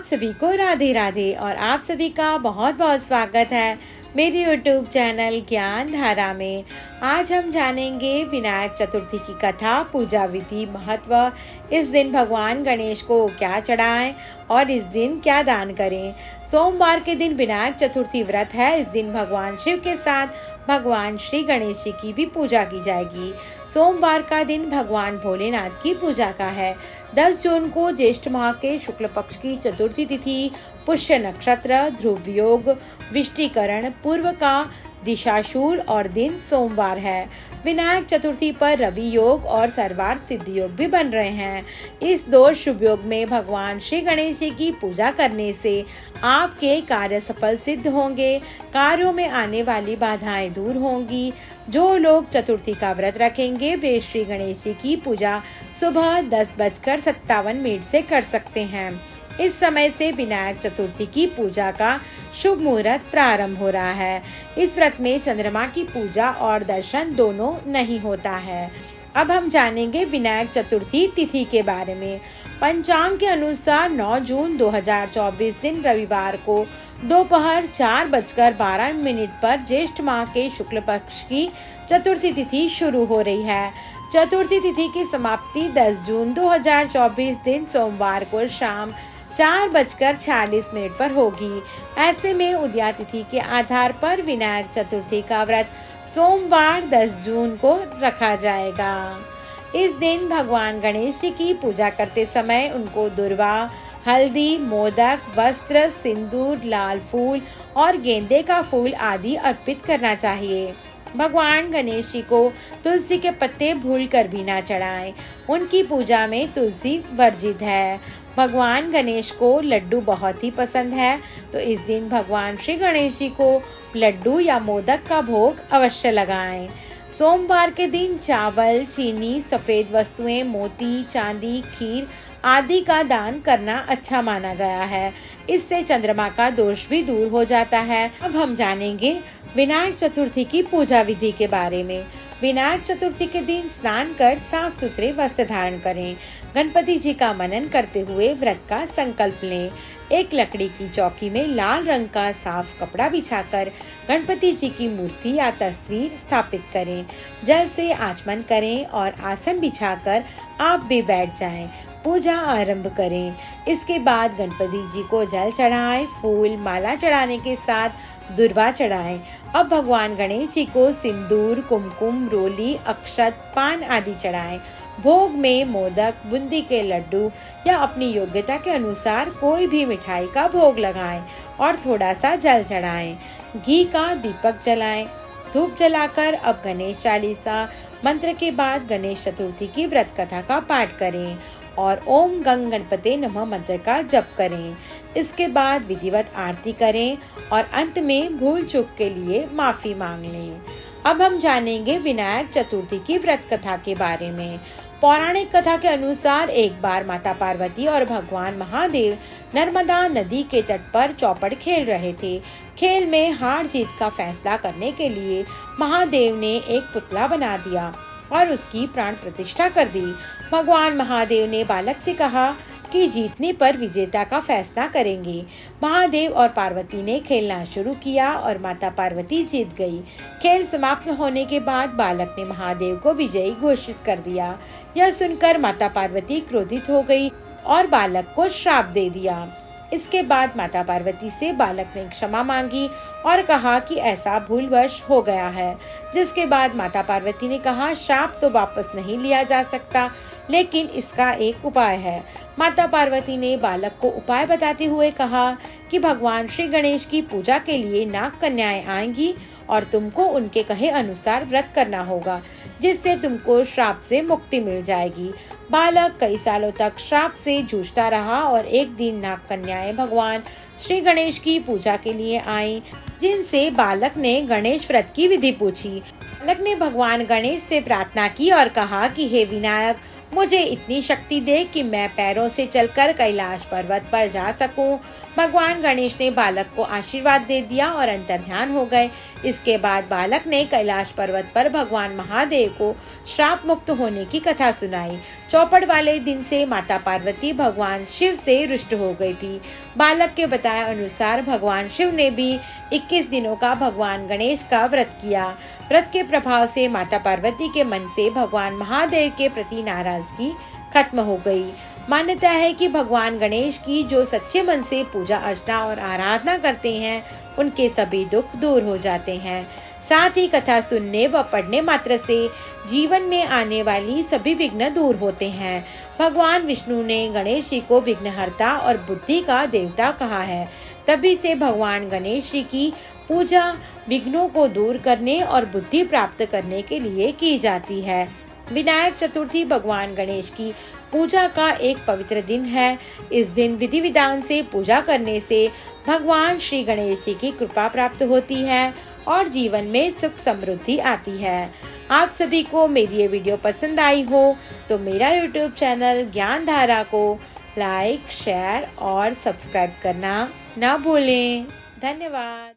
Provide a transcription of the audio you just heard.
सभी को राधे राधे और आप सभी का बहुत बहुत स्वागत है मेरे YouTube चैनल ज्ञान धारा में। आज हम जानेंगे विनायक चतुर्थी की कथा, पूजा विधि, महत्व, इस दिन भगवान गणेश को क्या चढ़ाएं और इस दिन क्या दान करें। सोमवार के दिन विनायक चतुर्थी व्रत है। इस दिन भगवान शिव के साथ भगवान श्री गणेश जी की भी पूजा की जाएगी। सोमवार का दिन भगवान भोलेनाथ की पूजा का है। 10 जून को ज्येष्ठ माह के शुक्ल पक्ष की चतुर्थी तिथि, पुष्य नक्षत्र, ध्रुव योग, विष्टिकरण पूर्व का दिशाशूल और दिन सोमवार है। विनायक चतुर्थी पर रवि योग और सर्वार्थ सिद्धि योग भी बन रहे हैं। इस दो शुभ योग में भगवान श्री गणेश जी की पूजा करने से आपके कार्य सफल सिद्ध होंगे, कार्यों में आने वाली बाधाएं दूर होंगी। जो लोग चतुर्थी का व्रत रखेंगे वे श्री गणेश जी की पूजा सुबह 10:57 से कर सकते हैं। इस समय से विनायक चतुर्थी की पूजा का शुभ मुहूर्त प्रारंभ हो रहा है। इस व्रत में चंद्रमा की पूजा और दर्शन दोनों नहीं होता है। अब हम जानेंगे विनायक चतुर्थी तिथि के बारे में। पंचांग के अनुसार 9 जून 2024 दिन रविवार को दोपहर 4:12 पर ज्येष्ठ माह के शुक्ल पक्ष की चतुर्थी तिथि शुरू हो रही है। चतुर्थी तिथि की समाप्ति 10 जून 2024 दिन सोमवार को शाम 4:46 पर होगी। ऐसे में उदया तिथि के आधार पर विनायक चतुर्थी का व्रत सोमवार 10 जून को रखा जाएगा। इस दिन भगवान गणेश जी की पूजा करते समय उनको दुर्वा, हल्दी, मोदक, वस्त्र, सिंदूर, लाल फूल और गेंदे का फूल आदि अर्पित करना चाहिए। भगवान गणेश जी को तुलसी के पत्ते भूलकर भी ना चढ़ाएं। उनकी पूजा में तुलसी वर्जित है। भगवान गणेश को लड्डू बहुत ही पसंद है, तो इस दिन भगवान श्री गणेश जी को लड्डू या मोदक का भोग अवश्य लगाएं। सोमवार के दिन चावल, चीनी, सफेद वस्तुएं, मोती, चांदी, खीर आदि का दान करना अच्छा माना गया है। इससे चंद्रमा का दोष भी दूर हो जाता है। अब हम जानेंगे विनायक चतुर्थी की पूजा विधि के बारे में। विनायक चतुर्थी के दिन स्नान कर साफ सुथरे वस्त्र धारण करें। गणपति जी का मनन करते हुए व्रत का संकल्प लें। एक लकड़ी की चौकी में लाल रंग का साफ कपड़ा बिछाकर गणपति जी की मूर्ति या तस्वीर स्थापित करें। जल से आचमन करें और आसन बिछाकर आप भी बैठ जाएं। पूजा आरंभ करें। इसके बाद गणपति जी को जल चढ़ाएं, फूल माला चढ़ाने के साथ दुर्वा चढ़ाएं। अब भगवान गणेश जी को सिंदूर, कुमकुम, रोली, अक्षत, पान आदि चढ़ाएं। भोग में मोदक, बूंदी के लड्डू या अपनी योग्यता के अनुसार कोई भी मिठाई का भोग लगाएं और थोड़ा सा जल चढ़ाएं। घी का दीपक जलाएं। धूप जलाकर अब गणेश चालीसा मंत्र के बाद गणेश चतुर्थी की व्रत कथा का पाठ करें और ओम गंग गणपते नमः मंत्र का जप करें। इसके बाद विधिवत आरती करें और अंत में भूल चूक के लिए माफी मांग लें। अब हम जानेंगे विनायक चतुर्थी की व्रत कथा के बारे में। पौराणिक कथा के अनुसार एक बार माता पार्वती और भगवान महादेव नर्मदा नदी के तट पर चौपड़ खेल रहे थे। खेल में हार जीत का फैसला करने के लिए महादेव ने एक पुतला बना दिया और उसकी प्राण प्रतिष्ठा कर दी। भगवान महादेव ने बालक से कहा कि जीतने पर विजेता का फैसला करेंगे। महादेव और पार्वती ने खेलना शुरू किया और माता पार्वती जीत गई। खेल समाप्त होने के बाद बालक ने महादेव को विजयी घोषित कर दिया। यह सुनकर माता पार्वती क्रोधित हो गई और बालक को श्राप दे दिया। इसके बाद माता पार्वती से बालक ने क्षमा मांगी और कहा कि ऐसा भूलवश हो गया है। जिसके बाद माता पार्वती ने कहा, श्राप तो वापस नहीं लिया जा सकता, लेकिन इसका एक उपाय है। माता पार्वती ने बालक को उपाय बताते हुए कहा कि भगवान श्री गणेश की पूजा के लिए नाग कन्याएं आएंगी और तुमको उनके कहे अनुसार व्रत करना होगा, जिससे तुमको श्राप से मुक्ति मिल जाएगी। बालक कई सालों तक श्राप से जूझता रहा और एक दिन नाग कन्याएं भगवान श्री गणेश की पूजा के लिए आईं, जिनसे बालक ने गणेश व्रत की विधि पूछी। बालक ने भगवान गणेश से प्रार्थना की और कहा कि हे विनायक, मुझे इतनी शक्ति दे कि मैं पैरों से चलकर कैलाश पर्वत पर जा सकूं। भगवान गणेश ने बालक को आशीर्वाद दे दिया और अंतर्ध्यान हो गए। इसके बाद बालक ने कैलाश पर्वत पर भगवान महादेव को श्राप मुक्त होने की कथा सुनाई। चौपड़ वाले दिन से माता पार्वती भगवान शिव से रुष्ट हो गई थी। बालक के बताए अनुसार भगवान शिव ने भी 21 दिनों का भगवान गणेश का व्रत किया। व्रत के प्रभाव से माता पार्वती के मन से भगवान महादेव के प्रति नाराजगी खत्म हो गई। मान्यता है कि भगवान गणेश की जो सच्चे मन से पूजा अर्चना और आराधना करते हैं उनके सभी दुख दूर हो जाते हैं। साथ ही कथा सुनने व पढ़ने मात्र से जीवन में आने वाली सभी विघ्न दूर होते हैं। भगवान विष्णु ने गणेश जी को विघ्नहर्ता और बुद्धि का देवता कहा है। तभी से भगवान गणेश जी की पूजा विघ्नों को दूर करने और बुद्धि प्राप्त करने के लिए की जाती है। विनायक चतुर्थी भगवान गणेश की पूजा का एक पवित्र दिन है। इस दिन विधि विधान से पूजा करने से भगवान श्री गणेश जी की कृपा प्राप्त होती है और जीवन में सुख समृद्धि आती है। आप सभी को मेरी ये वीडियो पसंद आई हो तो मेरा YouTube चैनल ज्ञान धारा को लाइक, शेयर और सब्सक्राइब करना ना भूलें। धन्यवाद।